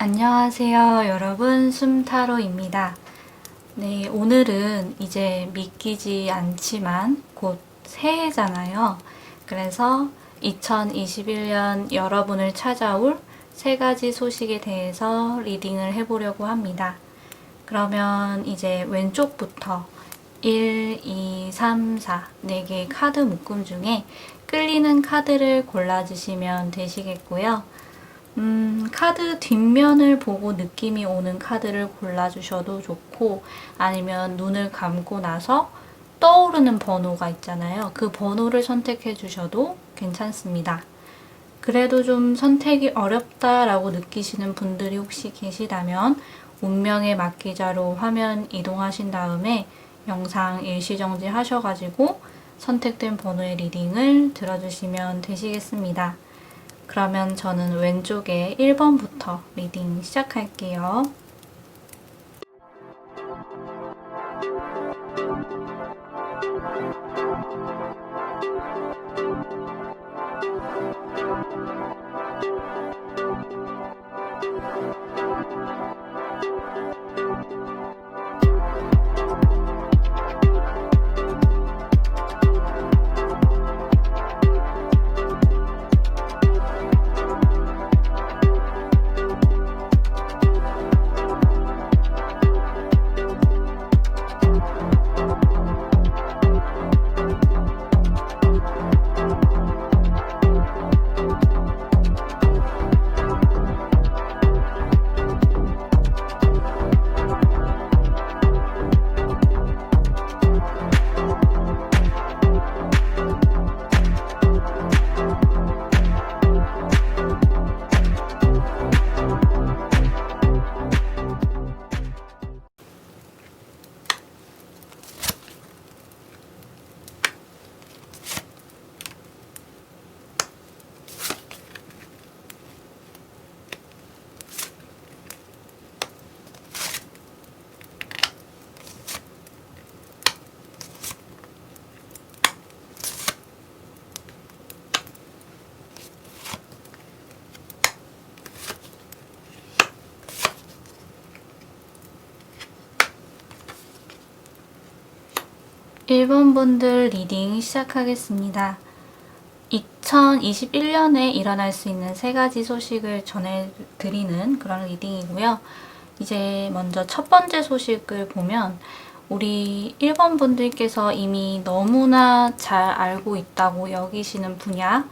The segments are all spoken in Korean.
안녕하세요, 여러분. 숨타로입니다. 네, 오늘은 이제 믿기지 않지만 곧 새해잖아요. 그래서 2021년 여러분을 찾아올 세 가지 소식에 대해서 리딩을 해보려고 합니다. 그러면 이제 왼쪽부터 1, 2, 3, 4, 4개의 카드 묶음 중에 끌리는 카드를 골라주시면 되시겠고요. 카드 뒷면을 보고 느낌이 오는 카드를 골라주셔도 좋고, 아니면 눈을 감고 나서 떠오르는 번호가 있잖아요. 그 번호를 선택해 주셔도 괜찮습니다. 그래도 좀 선택이 어렵다라고 느끼시는 분들이 혹시 계시다면 운명의 막기자로 화면 이동하신 다음에 영상 일시정지 하셔가지고 선택된 번호의 리딩을 들어주시면 되시겠습니다. 그러면 저는 왼쪽에 1번부터 리딩 시작할게요. 일 번 분들 리딩 시작하겠습니다. 2021년에 일어날 수 있는 세 가지 소식을 전해드리는 그런 리딩이고요. 이제 먼저 첫 번째 소식을 보면 우리 1번 분들께서 이미 너무나 잘 알고 있다고 여기시는 분야,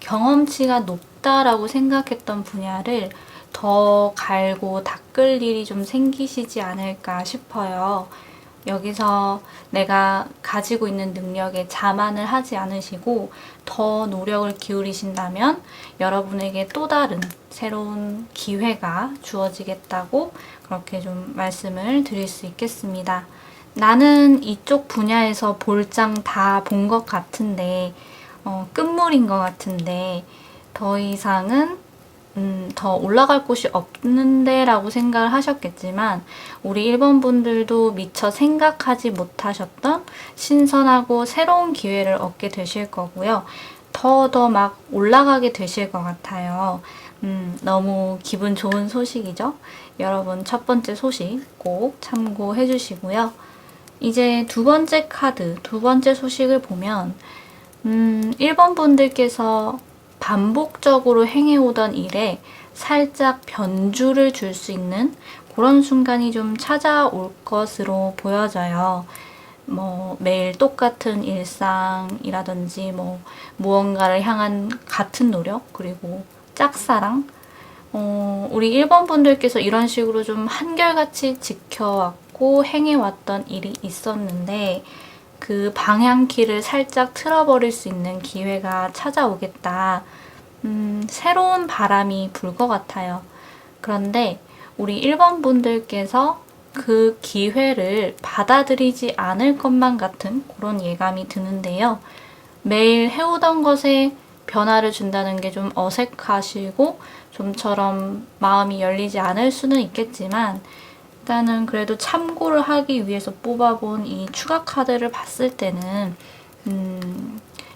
경험치가 높다라고 생각했던 분야를 더 갈고 닦을 일이 좀 생기시지 않을까 싶어요. 여기서 내가 가지고 있는 능력에 자만을 하지 않으시고 더 노력을 기울이신다면 여러분에게 또 다른 새로운 기회가 주어지겠다고 그렇게 좀 말씀을 드릴 수 있겠습니다. 나는 이쪽 분야에서 볼장 다 본 것 같은데 끝물인 것 같은데 더 이상은 더 올라갈 곳이 없는데 라고 생각을 하셨겠지만 우리 1번 분들도 미처 생각하지 못하셨던 신선하고 새로운 기회를 얻게 되실 거고요. 더 막 올라가게 되실 것 같아요. 너무 기분 좋은 소식이죠? 여러분 첫 번째 소식 꼭 참고해 주시고요. 이제 두 번째 카드, 두 번째 소식을 보면 1번 분들께서 반복적으로 행해오던 일에 살짝 변주를 줄 수 있는 그런 순간이 좀 찾아올 것으로 보여져요. 매일 똑같은 일상이라든지 무언가를 향한 같은 노력, 그리고 짝사랑. 우리 1번 분들께서 이런 식으로 좀 한결같이 지켜왔고 행해왔던 일이 있었는데 그 방향키를 살짝 틀어버릴 수 있는 기회가 찾아오겠다. 새로운 바람이 불 것 같아요. 그런데 우리 1번 분들께서 그 기회를 받아들이지 않을 것만 같은 그런 예감이 드는데요. 매일 해오던 것에 변화를 준다는 게 좀 어색하시고 좀처럼 마음이 열리지 않을 수는 있겠지만 일단은 그래도 참고를 하기 위해서 뽑아본 이 추가 카드를 봤을 때는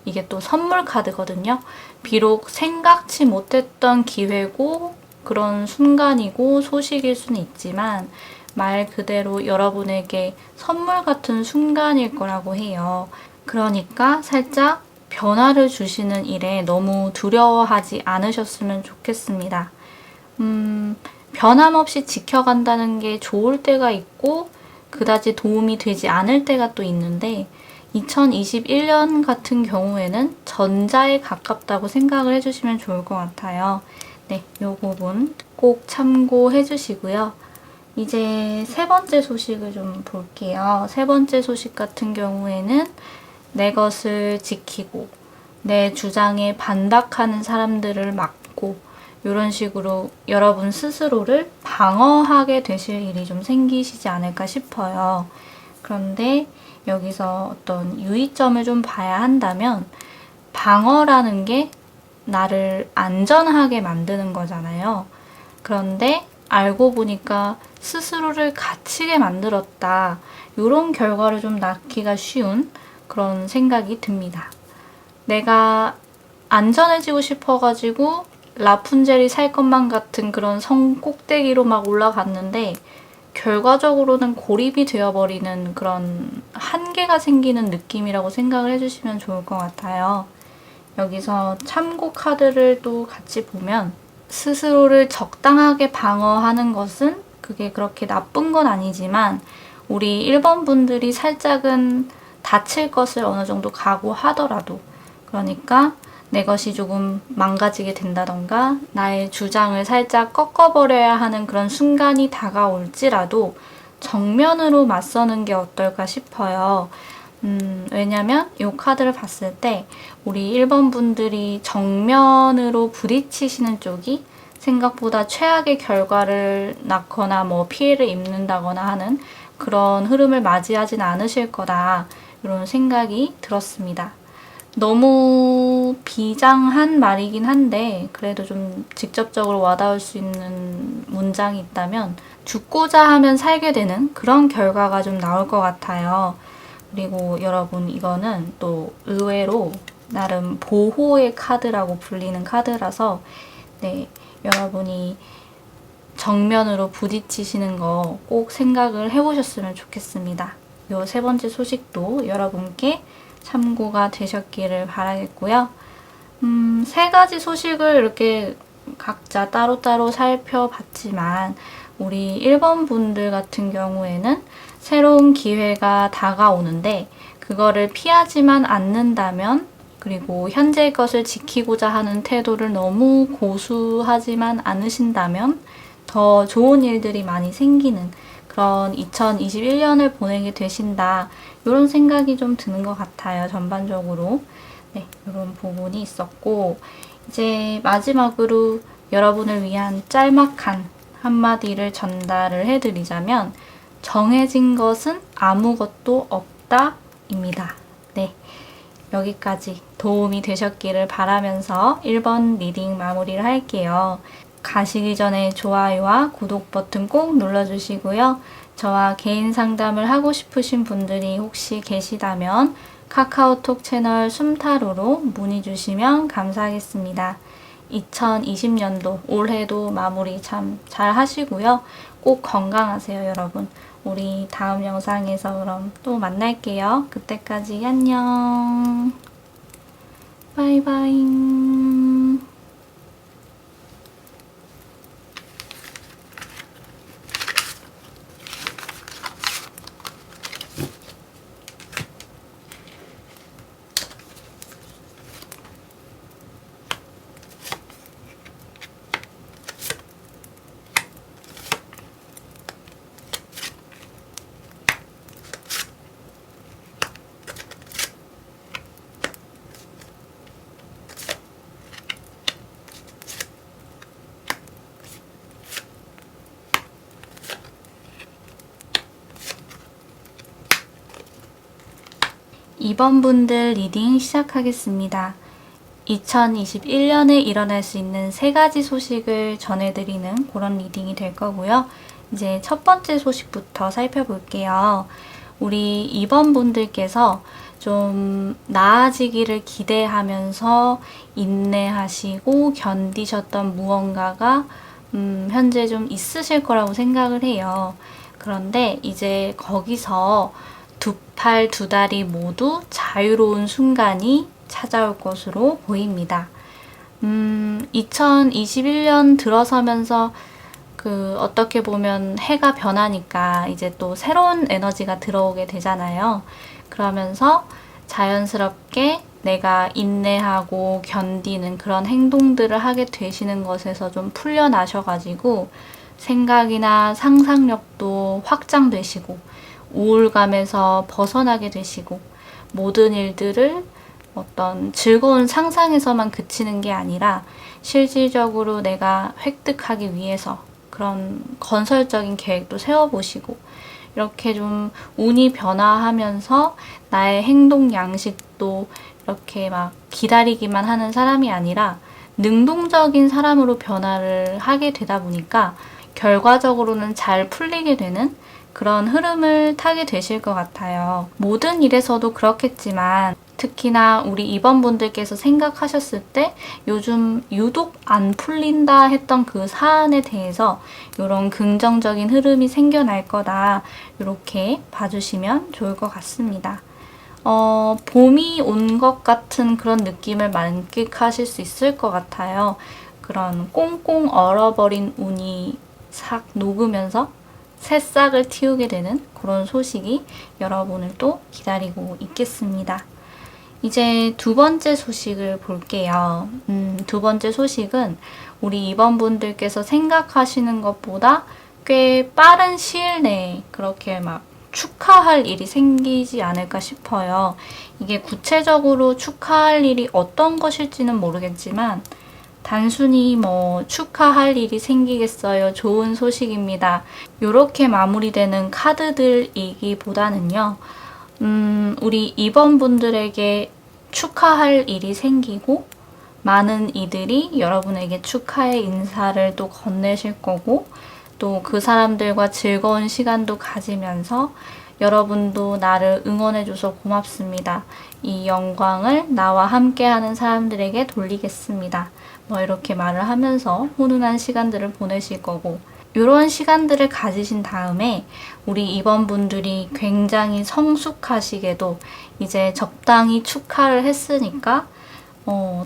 이게 또 선물 카드거든요. 비록 생각지 못했던 기회고 그런 순간이고 소식일 수는 있지만 말 그대로 여러분에게 선물 같은 순간일 거라고 해요. 그러니까 살짝 변화를 주시는 일에 너무 두려워하지 않으셨으면 좋겠습니다. 변함없이 지켜간다는 게 좋을 때가 있고 그다지 도움이 되지 않을 때가 또 있는데 2021년 같은 경우에는 전자에 가깝다고 생각을 해주시면 좋을 것 같아요. 네, 요 부분 꼭 참고해 주시고요. 이제 세 번째 소식을 좀 볼게요. 세 번째 소식 같은 경우에는 내 것을 지키고 내 주장에 반박하는 사람들을 막고 이런 식으로 여러분 스스로를 방어하게 되실 일이 좀 생기시지 않을까 싶어요. 그런데 여기서 어떤 유의점을 좀 봐야 한다면 방어라는 게 나를 안전하게 만드는 거잖아요. 그런데 알고 보니까 스스로를 갇히게 만들었다. 이런 결과를 좀 낳기가 쉬운 그런 생각이 듭니다. 내가 안전해지고 싶어가지고 라푼젤이 살 것만 같은 그런 성 꼭대기로 막 올라갔는데 결과적으로는 고립이 되어버리는 그런 한계가 생기는 느낌이라고 생각을 해주시면 좋을 것 같아요. 여기서 참고 카드를 또 같이 보면 스스로를 적당하게 방어하는 것은 그게 그렇게 나쁜 건 아니지만 우리 1번 분들이 살짝은 다칠 것을 어느 정도 각오하더라도 그러니까 내 것이 조금 망가지게 된다던가 나의 주장을 살짝 꺾어버려야 하는 그런 순간이 다가올지라도 정면으로 맞서는 게 어떨까 싶어요. 왜냐면 이 카드를 봤을 때 우리 1번 분들이 정면으로 부딪히시는 쪽이 생각보다 최악의 결과를 낳거나 뭐 피해를 입는다거나 하는 그런 흐름을 맞이하진 않으실 거다. 이런 생각이 들었습니다. 너무 비장한 말이긴 한데 그래도 좀 직접적으로 와닿을 수 있는 문장이 있다면 죽고자 하면 살게 되는 그런 결과가 좀 나올 것 같아요. 그리고 여러분 이거는 또 의외로 나름 보호의 카드라고 불리는 카드라서 네, 여러분이 정면으로 부딪히시는 거 꼭 생각을 해보셨으면 좋겠습니다. 요 세 번째 소식도 여러분께 참고가 되셨기를 바라겠고요. 세 가지 소식을 이렇게 각자 따로따로 살펴봤지만 우리 1번 분들 같은 경우에는 새로운 기회가 다가오는데 그거를 피하지만 않는다면 그리고 현재의 것을 지키고자 하는 태도를 너무 고수하지만 않으신다면 더 좋은 일들이 많이 생기는 그런 2021년을 보내게 되신다. 이런 생각이 좀 드는 것 같아요. 전반적으로. 네, 이런 부분이 있었고 이제 마지막으로 여러분을 위한 짤막한 한마디를 전달을 해드리자면 정해진 것은 아무것도 없다입니다. 네, 여기까지 도움이 되셨기를 바라면서 1번 리딩 마무리를 할게요. 가시기 전에 좋아요와 구독 버튼 꼭 눌러주시고요. 저와 개인 상담을 하고 싶으신 분들이 혹시 계시다면 카카오톡 채널 숨타로로 문의 주시면 감사하겠습니다. 2020년도 올해도 마무리 참 잘 하시고요. 꼭 건강하세요, 여러분. 우리 다음 영상에서 그럼 또 만날게요. 그때까지 안녕. 바이바이. 이번 분들 리딩 시작하겠습니다. 2021년에 일어날 수 있는 세 가지 소식을 전해드리는 그런 리딩이 될 거고요. 이제 첫 번째 소식부터 살펴볼게요. 우리 2번 분들께서 좀 나아지기를 기대하면서 인내하시고 견디셨던 무언가가 현재 좀 있으실 거라고 생각을 해요. 그런데 이제 거기서 두 팔, 두 다리 모두 자유로운 순간이 찾아올 것으로 보입니다. 2021년 들어서면서 어떻게 보면 해가 변하니까 이제 또 새로운 에너지가 들어오게 되잖아요. 그러면서 자연스럽게 내가 인내하고 견디는 그런 행동들을 하게 되시는 것에서 좀 풀려나셔가지고 생각이나 상상력도 확장되시고 우울감에서 벗어나게 되시고 모든 일들을 어떤 즐거운 상상에서만 그치는 게 아니라 실질적으로 내가 획득하기 위해서 그런 건설적인 계획도 세워보시고 이렇게 좀 운이 변화하면서 나의 행동 양식도 이렇게 막 기다리기만 하는 사람이 아니라 능동적인 사람으로 변화를 하게 되다 보니까 결과적으로는 잘 풀리게 되는 그런 흐름을 타게 되실 것 같아요. 모든 일에서도 그렇겠지만 특히나 우리 입원분들께서 생각하셨을 때 요즘 유독 안 풀린다 했던 그 사안에 대해서 이런 긍정적인 흐름이 생겨날 거다 이렇게 봐주시면 좋을 것 같습니다. 봄이 온 것 같은 그런 느낌을 만끽하실 수 있을 것 같아요. 그런 꽁꽁 얼어버린 운이 싹 녹으면서 새싹을 틔우게 되는 그런 소식이 여러분을 또 기다리고 있겠습니다. 이제 두 번째 소식을 볼게요. 두 번째 소식은 우리 입원분들께서 생각하시는 것보다 꽤 빠른 시일 내에 그렇게 막 축하할 일이 생기지 않을까 싶어요. 이게 구체적으로 축하할 일이 어떤 것일지는 모르겠지만 단순히 뭐 축하할 일이 생기겠어요. 좋은 소식입니다. 이렇게 마무리되는 카드들이기보다는요. 우리 입원분들에게 축하할 일이 생기고 많은 이들이 여러분에게 축하의 인사를 또 건네실 거고 또 그 사람들과 즐거운 시간도 가지면서 여러분도 나를 응원해줘서 고맙습니다. 이 영광을 나와 함께하는 사람들에게 돌리겠습니다. 뭐 이렇게 말을 하면서 훈훈한 시간들을 보내실 거고 이런 시간들을 가지신 다음에 우리 입원분들이 굉장히 성숙하시게도 이제 적당히 축하를 했으니까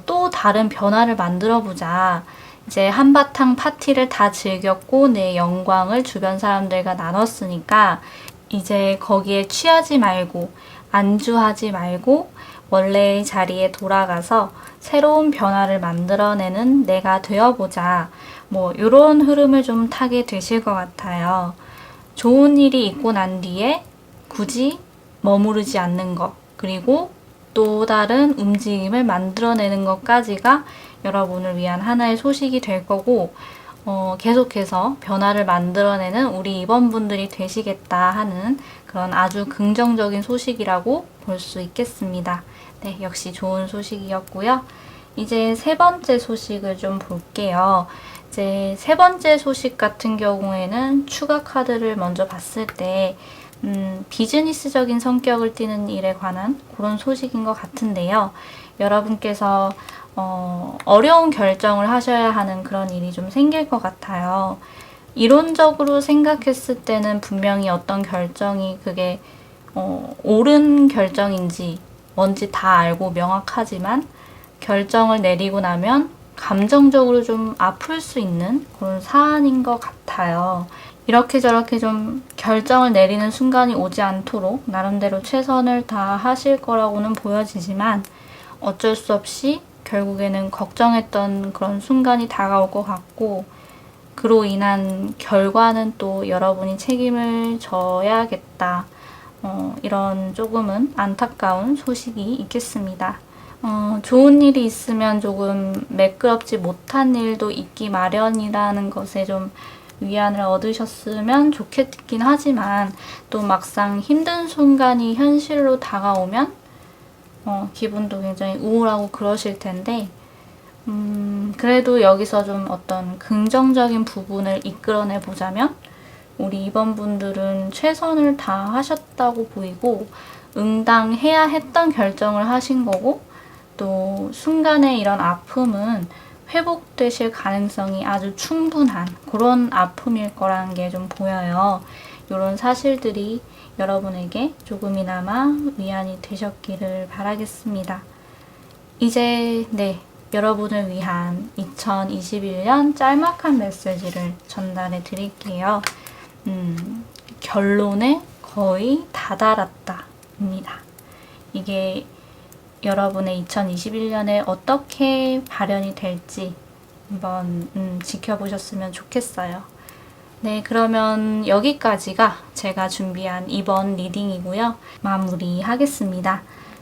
또 다른 변화를 만들어보자. 이제 한바탕 파티를 다 즐겼고 내 영광을 주변 사람들과 나눴으니까 이제 거기에 취하지 말고 안주하지 말고 원래의 자리에 돌아가서 새로운 변화를 만들어내는 내가 되어보자. 뭐 이런 흐름을 좀 타게 되실 것 같아요. 좋은 일이 있고 난 뒤에 굳이 머무르지 않는 것 그리고 또 다른 움직임을 만들어내는 것까지가 여러분을 위한 하나의 소식이 될 거고 계속해서 변화를 만들어내는 우리 입원분들이 되시겠다 하는 그런 아주 긍정적인 소식이라고 볼 수 있겠습니다. 네, 역시 좋은 소식이었고요. 이제 세 번째 소식을 좀 볼게요. 이제 세 번째 소식 같은 경우에는 추가 카드를 먼저 봤을 때 비즈니스적인 성격을 띠는 일에 관한 그런 소식인 것 같은데요. 여러분께서 어려운 결정을 하셔야 하는 그런 일이 좀 생길 것 같아요. 이론적으로 생각했을 때는 분명히 어떤 결정이 그게 옳은 결정인지 뭔지 다 알고 명확하지만 결정을 내리고 나면 감정적으로 좀 아플 수 있는 그런 사안인 것 같아요. 이렇게 저렇게 좀 결정을 내리는 순간이 오지 않도록 나름대로 최선을 다하실 거라고는 보여지지만 어쩔 수 없이 결국에는 걱정했던 그런 순간이 다가올 것 같고 그로 인한 결과는 또 여러분이 책임을 져야겠다. 이런 조금은 안타까운 소식이 있겠습니다. 좋은 일이 있으면 조금 매끄럽지 못한 일도 있기 마련이라는 것에 좀 위안을 얻으셨으면 좋겠긴 하지만 또 막상 힘든 순간이 현실로 다가오면 기분도 굉장히 우울하고 그러실 텐데 그래도 여기서 좀 어떤 긍정적인 부분을 이끌어내 보자면 우리 입원분들은 최선을 다하셨다고 보이고 응당해야 했던 결정을 하신 거고 또 순간의 이런 아픔은 회복되실 가능성이 아주 충분한 그런 아픔일 거라는 게 좀 보여요. 이런 사실들이 여러분에게 조금이나마 위안이 되셨기를 바라겠습니다. 이제 여러분을 위한 2021년 짤막한 메시지를 전달해 드릴게요. 결론에 거의 다다랐다 입니다. 이게 여러분의 2021년에 어떻게 발현이 될지 한번 지켜보셨으면 좋겠어요. 네, 그러면 여기까지가 제가 준비한 이번 리딩이고요. 마무리하겠습니다.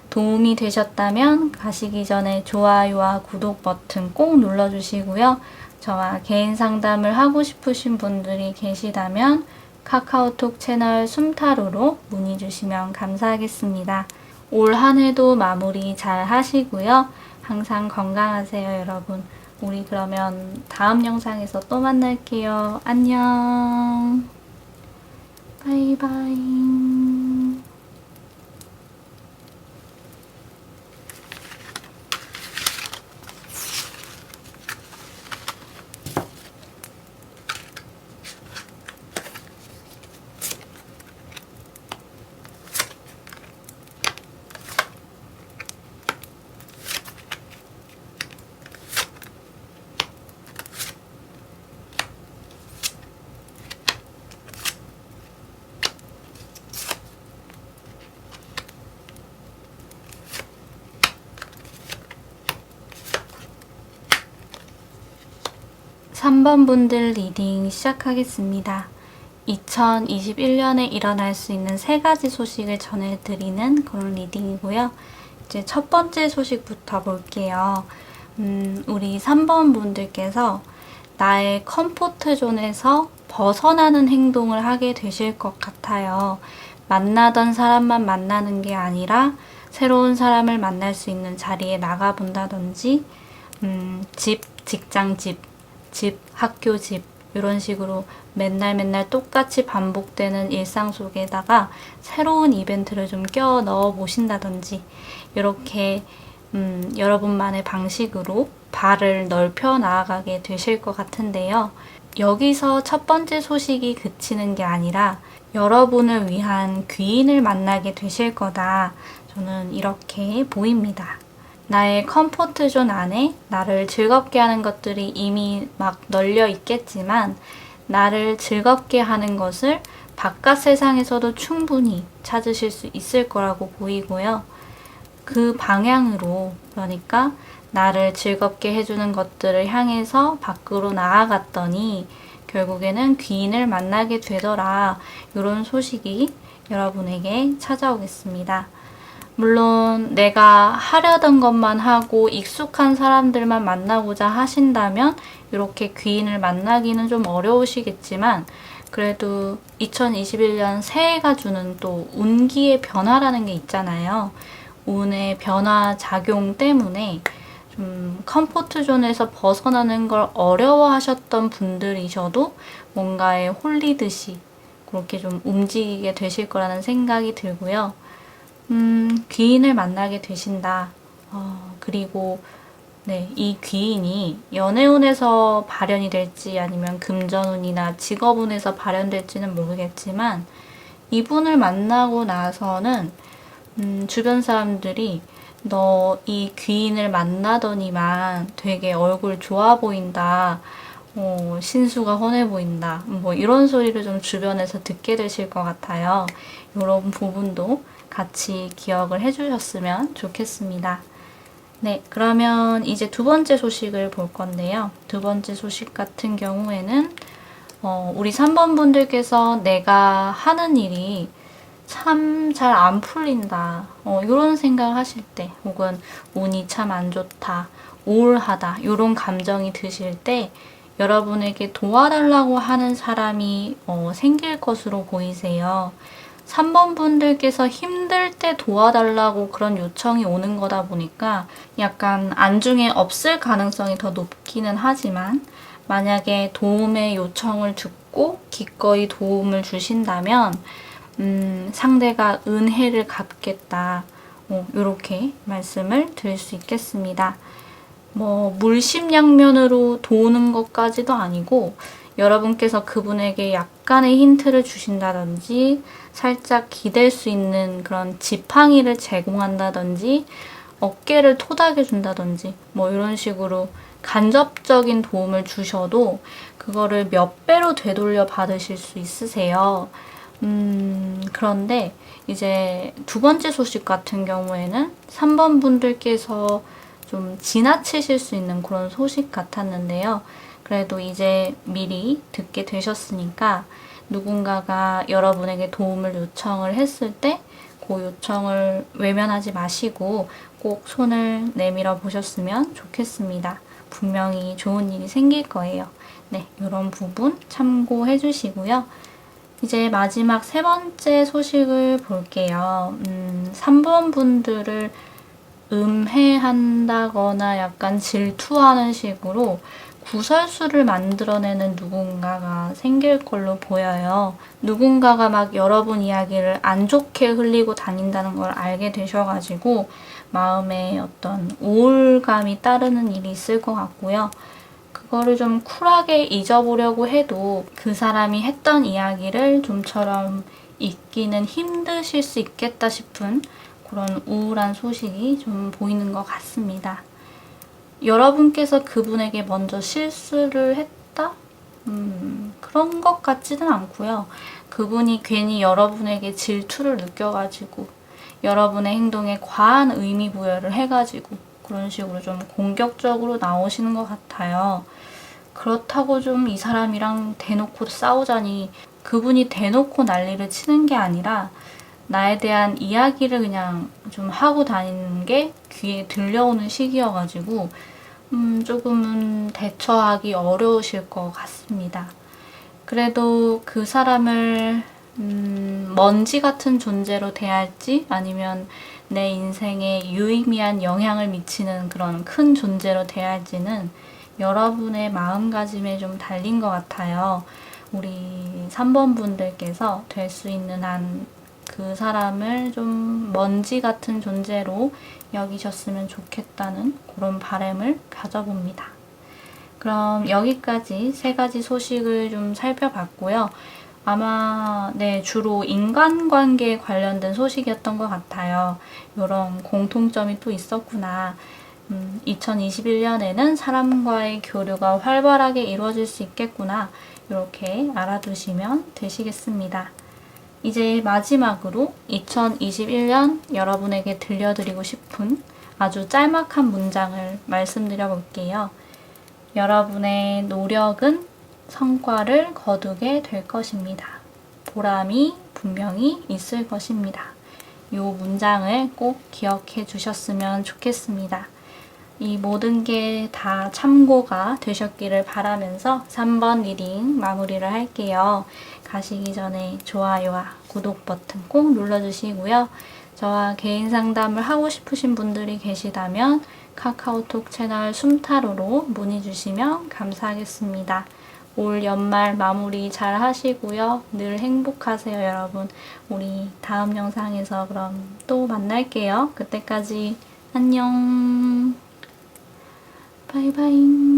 도움이 되셨다면 가시기 전에 좋아요와 구독 버튼 꼭 눌러주시고요. 저와 개인 상담을 하고 싶으신 분들이 계시다면 카카오톡 채널 숨타로로 문의 주시면 감사하겠습니다. 올 한 해도 마무리 잘 하시고요. 항상 건강하세요, 여러분. 우리 그러면 다음 영상에서 또 만날게요. 안녕. 바이바이. 삼 번 분들 리딩 시작하겠습니다. 2021년에 일어날 수 있는 3가지 소식을 전해드리는 그런 리딩이고요. 이제 첫 번째 소식부터 볼게요. 우리 3번 분들께서 나의 컴포트 존에서 벗어나는 행동을 하게 되실 것 같아요. 만나던 사람만 만나는 게 아니라 새로운 사람을 만날 수 있는 자리에 나가본다든지 집, 직장, 집, 학교, 집 이런 식으로 맨날 똑같이 반복되는 일상 속에다가 새로운 이벤트를 좀 껴 넣어 보신다든지 이렇게 여러분만의 방식으로 발을 넓혀 나아가게 되실 것 같은데요. 여기서 첫 번째 소식이 그치는 게 아니라 여러분을 위한 귀인을 만나게 되실 거다. 저는 이렇게 보입니다. 나의 컴포트존 안에 나를 즐겁게 하는 것들이 이미 막 널려 있겠지만 나를 즐겁게 하는 것을 바깥 세상에서도 충분히 찾으실 수 있을 거라고 보이고요. 그 방향으로, 그러니까 나를 즐겁게 해주는 것들을 향해서 밖으로 나아갔더니 결국에는 귀인을 만나게 되더라. 이런 소식이 여러분에게 찾아오겠습니다. 물론 내가 하려던 것만 하고 익숙한 사람들만 만나고자 하신다면 이렇게 귀인을 만나기는 좀 어려우시겠지만 그래도 2021년 새해가 주는 또 운기의 변화라는 게 있잖아요. 운의 변화 작용 때문에 좀 컴포트존에서 벗어나는 걸 어려워하셨던 분들이셔도 뭔가에 홀리듯이 그렇게 좀 움직이게 되실 거라는 생각이 들고요. 귀인을 만나게 되신다. 그리고 이 귀인이 연애운에서 발현이 될지 아니면 금전운이나 직업운에서 발현될지는 모르겠지만 이분을 만나고 나서는 주변 사람들이 너 이 귀인을 만나더니만 되게 얼굴 좋아 보인다. 신수가 훤해 보인다. 뭐 이런 소리를 좀 주변에서 듣게 되실 것 같아요. 이런 부분도 같이 기억을 해주셨으면 좋겠습니다. 네, 그러면 이제 두 번째 소식을 볼 건데요. 두 번째 소식 같은 경우에는 우리 3번 분들께서 내가 하는 일이 참 잘 안 풀린다. 이런 생각을 하실 때 혹은 운이 참 안 좋다, 우울하다 이런 감정이 드실 때 여러분에게 도와달라고 하는 사람이 생길 것으로 보이세요. 3번 분들께서 힘들 때 도와달라고 그런 요청이 오는 거다 보니까 약간 안중에 없을 가능성이 더 높기는 하지만 만약에 도움의 요청을 듣고 기꺼이 도움을 주신다면 상대가 은혜를 갚겠다. 이렇게 말씀을 드릴 수 있겠습니다. 뭐 물심양면으로 도우는 것까지도 아니고 여러분께서 그분에게 약간의 힌트를 주신다든지 살짝 기댈 수 있는 그런 지팡이를 제공한다든지 어깨를 토닥여 준다든지 뭐 이런 식으로 간접적인 도움을 주셔도 그거를 몇 배로 되돌려 받으실 수 있으세요. 그런데 이제 두 번째 소식 같은 경우에는 3번 분들께서 좀 지나치실 수 있는 그런 소식 같았는데요. 그래도 이제 미리 듣게 되셨으니까 누군가가 여러분에게 도움을 요청을 했을 때 그 요청을 외면하지 마시고 꼭 손을 내밀어 보셨으면 좋겠습니다. 분명히 좋은 일이 생길 거예요. 네, 이런 부분 참고해 주시고요. 이제 마지막 세 번째 소식을 볼게요. 3번 분들을 음해한다거나 약간 질투하는 식으로 구설수를 만들어내는 누군가가 생길 걸로 보여요. 누군가가 막 여러분 이야기를 안 좋게 흘리고 다닌다는 걸 알게 되셔가지고 마음에 어떤 우울감이 따르는 일이 있을 것 같고요. 그거를 좀 쿨하게 잊어보려고 해도 그 사람이 했던 이야기를 좀처럼 잊기는 힘드실 수 있겠다 싶은 그런 우울한 소식이 좀 보이는 것 같습니다. 여러분께서 그분에게 먼저 실수를 했다? 그런 것 같지는 않고요. 그분이 괜히 여러분에게 질투를 느껴가지고 여러분의 행동에 과한 의미 부여를 해가지고 그런 식으로 좀 공격적으로 나오시는 것 같아요. 그렇다고 좀 이 사람이랑 대놓고 싸우자니 그분이 대놓고 난리를 치는 게 아니라 나에 대한 이야기를 그냥 좀 하고 다니는 게 귀에 들려오는 시기여가지고 조금은 대처하기 어려우실 것 같습니다. 그래도 그 사람을 먼지 같은 존재로 대할지 아니면 내 인생에 유의미한 영향을 미치는 그런 큰 존재로 대할지는 여러분의 마음가짐에 좀 달린 것 같아요. 우리 3번 분들께서 될 수 있는 한 그 사람을 좀 먼지 같은 존재로 여기셨으면 좋겠다는 그런 바람을 가져봅니다. 그럼 여기까지 세 가지 소식을 좀 살펴봤고요. 아마 주로 인간관계에 관련된 소식이었던 것 같아요. 이런 공통점이 또 있었구나. 2021년에는 사람과의 교류가 활발하게 이루어질 수 있겠구나. 이렇게 알아두시면 되시겠습니다. 이제 마지막으로 2021년 여러분에게 들려드리고 싶은 아주 짤막한 문장을 말씀드려 볼게요. 여러분의 노력은 성과를 거두게 될 것입니다. 보람이 분명히 있을 것입니다. 이 문장을 꼭 기억해 주셨으면 좋겠습니다. 이 모든 게 다 참고가 되셨기를 바라면서 3번 리딩 마무리를 할게요. 가시기 전에 좋아요와 구독 버튼 꼭 눌러주시고요. 저와 개인 상담을 하고 싶으신 분들이 계시다면 카카오톡 채널 숨타로로 문의 주시면 감사하겠습니다. 올 연말 마무리 잘 하시고요. 늘 행복하세요, 여러분. 우리 다음 영상에서 그럼 또 만날게요. 그때까지 안녕. 바이바이.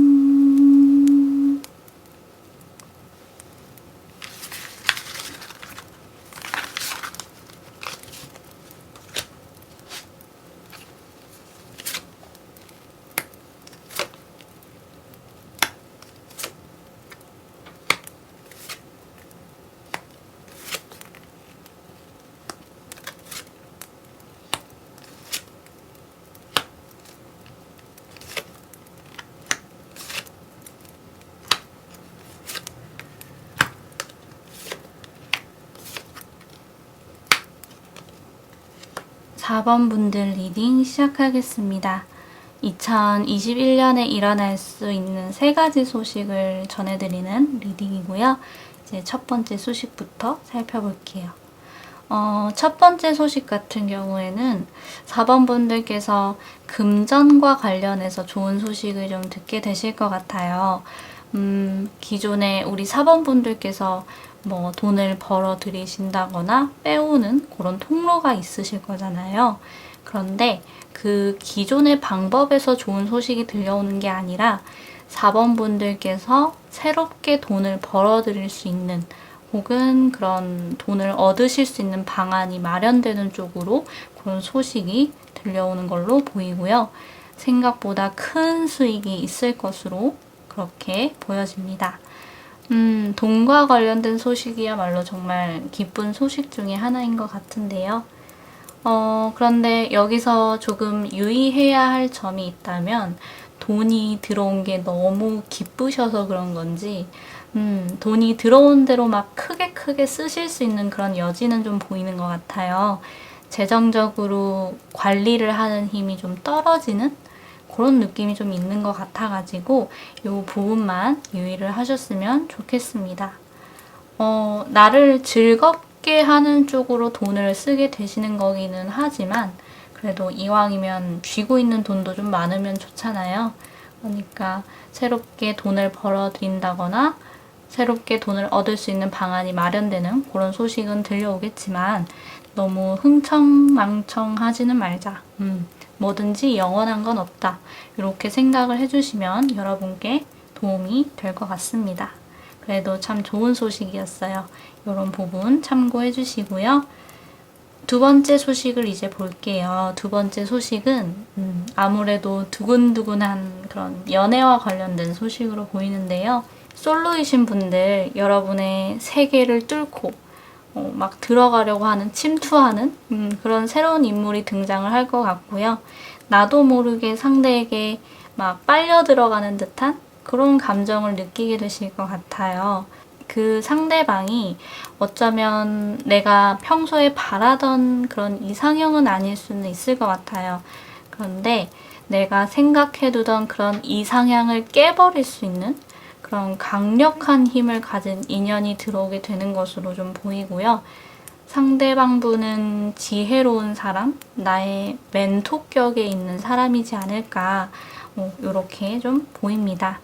4번 분들 리딩 시작하겠습니다. 2021년에 일어날 수 있는 3가지 소식을 전해드리는 리딩이고요. 이제 첫 번째 소식부터 살펴볼게요. 첫 번째 소식 같은 경우에는 4번 분들께서 금전과 관련해서 좋은 소식을 좀 듣게 되실 것 같아요. 기존에 우리 4번 분들께서 뭐 돈을 벌어 들이신다거나 빼오는 그런 통로가 있으실 거잖아요. 그런데 그 기존의 방법에서 좋은 소식이 들려오는 게 아니라 4번 분들께서 새롭게 돈을 벌어들일 수 있는 혹은 그런 돈을 얻으실 수 있는 방안이 마련되는 쪽으로 그런 소식이 들려오는 걸로 보이고요. 생각보다 큰 수익이 있을 것으로 그렇게 보여집니다. 돈과 관련된 소식이야말로 정말 기쁜 소식 중에 하나인 것 같은데요. 그런데 여기서 조금 유의해야 할 점이 있다면 돈이 들어온 게 너무 기쁘셔서 그런 건지 돈이 들어온 대로 막 크게 쓰실 수 있는 그런 여지는 좀 보이는 것 같아요. 재정적으로 관리를 하는 힘이 좀 떨어지는 그런 느낌이 좀 있는 것 같아가지고 이 부분만 유의를 하셨으면 좋겠습니다. 나를 즐겁게 하는 쪽으로 돈을 쓰게 되시는 거기는 하지만 그래도 이왕이면 쥐고 있는 돈도 좀 많으면 좋잖아요. 그러니까 새롭게 돈을 벌어들인다거나 새롭게 돈을 얻을 수 있는 방안이 마련되는 그런 소식은 들려오겠지만 너무 흥청망청하지는 말자. 뭐든지 영원한 건 없다. 이렇게 생각을 해주시면 여러분께 도움이 될 것 같습니다. 그래도 참 좋은 소식이었어요. 이런 부분 참고해 주시고요. 두 번째 소식을 이제 볼게요. 두 번째 소식은 아무래도 두근두근한 그런 연애와 관련된 소식으로 보이는데요. 솔로이신 분들, 여러분의 세계를 뚫고 막 들어가려고 하는, 침투하는 그런 새로운 인물이 등장을 할 것 같고요. 나도 모르게 상대에게 막 빨려 들어가는 듯한 그런 감정을 느끼게 되실 것 같아요. 그 상대방이 어쩌면 내가 평소에 바라던 그런 이상형은 아닐 수는 있을 것 같아요. 그런데 내가 생각해두던 그런 이상향을 깨버릴 수 있는 그런 강력한 힘을 가진 인연이 들어오게 되는 것으로 좀 보이고요. 상대방 분은 지혜로운 사람, 나의 멘토격에 있는 사람이지 않을까 이렇게 좀 보입니다.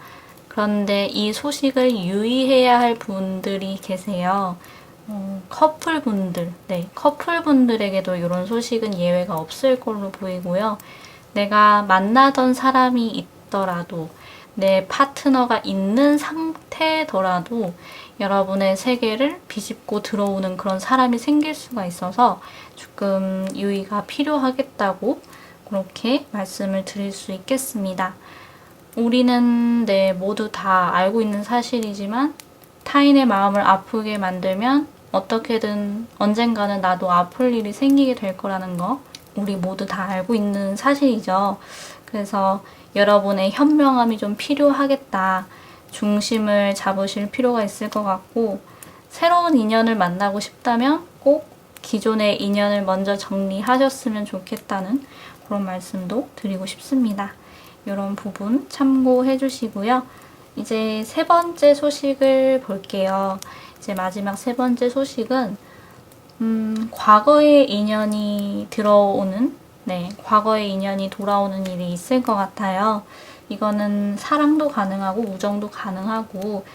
그런데 이 소식을 유의해야 할 분들이 계세요. 커플분들, 네, 커플분들에게도 이런 소식은 예외가 없을 걸로 보이고요. 내가 만나던 사람이 있더라도 내 파트너가 있는 상태더라도 여러분의 세계를 비집고 들어오는 그런 사람이 생길 수가 있어서 조금 유의가 필요하겠다고 그렇게 말씀을 드릴 수 있겠습니다. 우리는 모두 다 알고 있는 사실이지만 타인의 마음을 아프게 만들면 어떻게든 언젠가는 나도 아플 일이 생기게 될 거라는 거 우리 모두 다 알고 있는 사실이죠. 그래서 여러분의 현명함이 좀 필요하겠다. 중심을 잡으실 필요가 있을 것 같고 새로운 인연을 만나고 싶다면 꼭 기존의 인연을 먼저 정리하셨으면 좋겠다는 그런 말씀도 드리고 싶습니다. 이런 부분 참고해 주시고요. 이제 세 번째 소식을 볼게요. 이제 마지막 세 번째 소식은 과거의 인연이 들어오는 과거의 인연이 돌아오는 일이 있을 것 같아요. 이거는 사랑도 가능하고 우정도 가능하고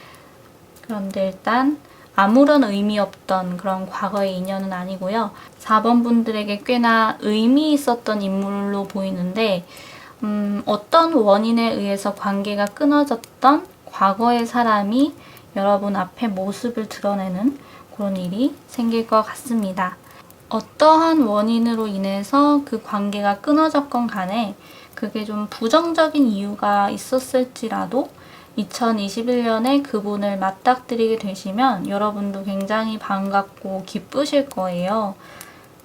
그런데 일단 아무런 의미 없던 그런 과거의 인연은 아니고요. 4번 분들에게 꽤나 의미 있었던 인물로 보이는데 어떤 원인에 의해서 관계가 끊어졌던 과거의 사람이 여러분 앞에 모습을 드러내는 그런 일이 생길 것 같습니다. 어떠한 원인으로 인해서 그 관계가 끊어졌건 간에 그게 좀 부정적인 이유가 있었을지라도 2021년에 그분을 맞닥뜨리게 되시면 여러분도 굉장히 반갑고 기쁘실 거예요.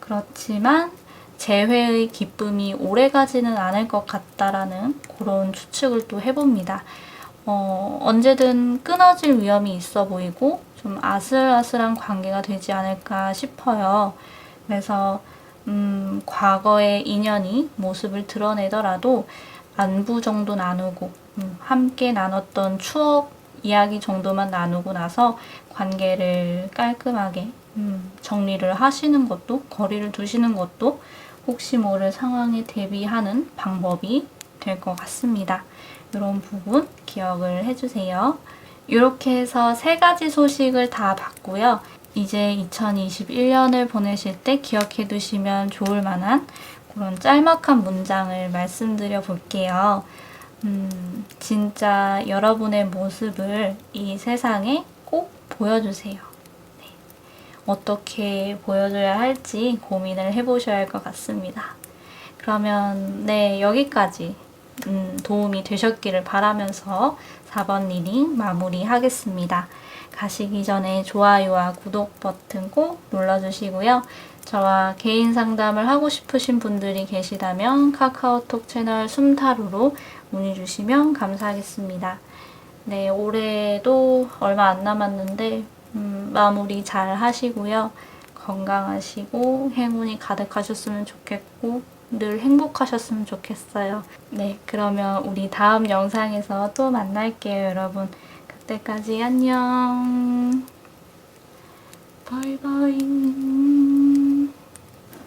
그렇지만 재회의 기쁨이 오래가지는 않을 것 같다라는 그런 추측을 또 해봅니다. 언제든 끊어질 위험이 있어 보이고 좀 아슬아슬한 관계가 되지 않을까 싶어요. 그래서 과거의 인연이 모습을 드러내더라도 안부 정도 나누고 함께 나눴던 추억 이야기 정도만 나누고 나서 관계를 깔끔하게 정리를 하시는 것도 거리를 두시는 것도 혹시 모를 상황에 대비하는 방법이 될 것 같습니다. 이런 부분 기억을 해주세요. 이렇게 해서 세 가지 소식을 다 봤고요. 이제 2021년을 보내실 때 기억해 두시면 좋을 만한 그런 짤막한 문장을 말씀드려 볼게요. 진짜 여러분의 모습을 이 세상에 꼭 보여주세요. 네. 어떻게 보여줘야 할지 고민을 해보셔야 할 것 같습니다. 그러면 네, 여기까지 도움이 되셨기를 바라면서 4번 리딩 마무리하겠습니다. 가시기 전에 좋아요와 구독 버튼 꼭 눌러주시고요. 저와 개인 상담을 하고 싶으신 분들이 계시다면 카카오톡 채널 숨타루로 문의 주시면 감사하겠습니다. 네, 올해도 얼마 안 남았는데 마무리 잘 하시고요. 건강하시고 행운이 가득하셨으면 좋겠고 늘 행복하셨으면 좋겠어요. 네, 그러면 우리 다음 영상에서 또 만날게요, 여러분. 그때까지 안녕. 바이바이.